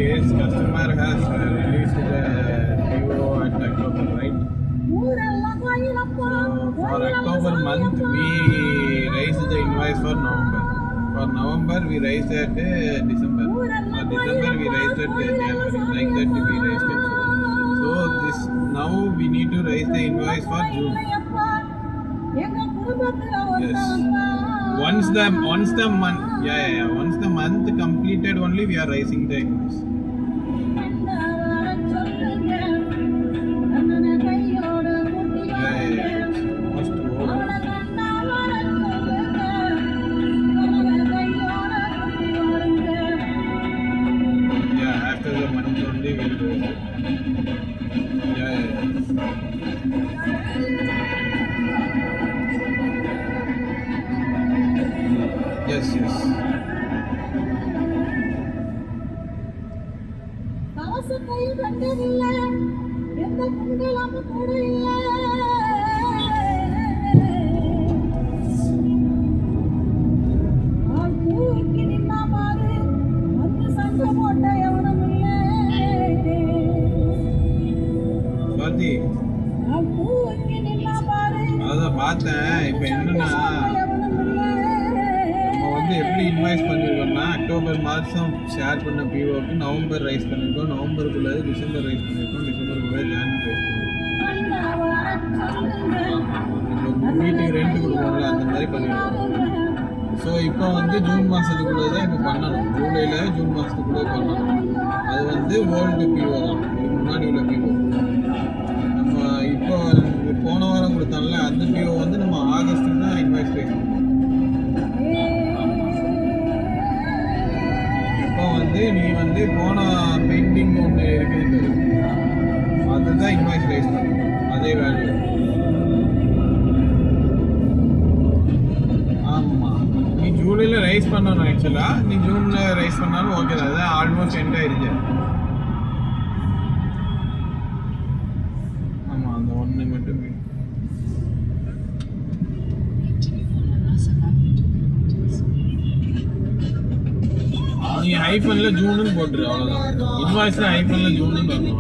Is customer has released the Vivo at October, right? So for October month, we raised the invoice for November. For November, we raised at December. For December, we raised at January. Like that, we raised it. So this now we need to raise the invoice for June. Yes. Once the month, once the month completed, only we are raising the invoice. After the month only we will do it. Yes. அதான் பார்த்தேன். இப்போ என்னன்னா நம்ம வந்து எப்படி invoice பண்ணியிருக்கோம்னா October மாதம் share பண்ண பிஓக்கு November rice பண்ணியிருக்கோம், நவம்பருக்குள்ளே டிசம்பர் ரைஸ் பண்ணியிருக்கோம், டிசம்பருக்குள்ளே ஜான்வரி ரைஸ் பண்ணியிருக்கோம். வீட்டுக்கு ரெண்ட் கொடுப்போம்ல அந்த மாதிரி பண்ணியிருக்கோம். ஸோ இப்போ வந்து ஜூன் மாதத்துக்குள்ளே தான் இப்போ பண்ணணும். ஜூலையில் ஜூன் மாதத்துக்குள்ளே பண்ணணும். அது வந்து ஓல்டு பிஓ தான், முன்னாடி உள்ள பிஓ. நம்ம இப்போ போன வாரம் கொடுத்தால அந்த பிஓ வந்து நம்ம ஆகஸ்ட்டுக்கு தான் இன்வாய்ஸ் ரைஸ் பண்ணோம். இப்போ வந்து நீ வந்து போன பெயிண்டிங் ஒன்று இருக்குது, அதுதான் இன்வாய்ஸ் ரைஸ் பண்ணணும். அதே வேல்யூ. ஆமாம், நீ ஜூலையில் ரைஸ் பண்ணணும். ஆக்சுவலாக நீ ஜூனில் ரைஸ் பண்ணாலும் ஓகே தான். அதுதான் ஆல்மோஸ்ட் எண்ட் ஆயிடுச்சு. ஆமாம், அந்த ஒன்று மட்டும் நீ ஐஃபோன்ல ஜூன்னு போட்டுரு, அவ்வளோதான். இன்வாய்ஸ்ல ஐஃபோன்ல ஜூன்னு வரணும்.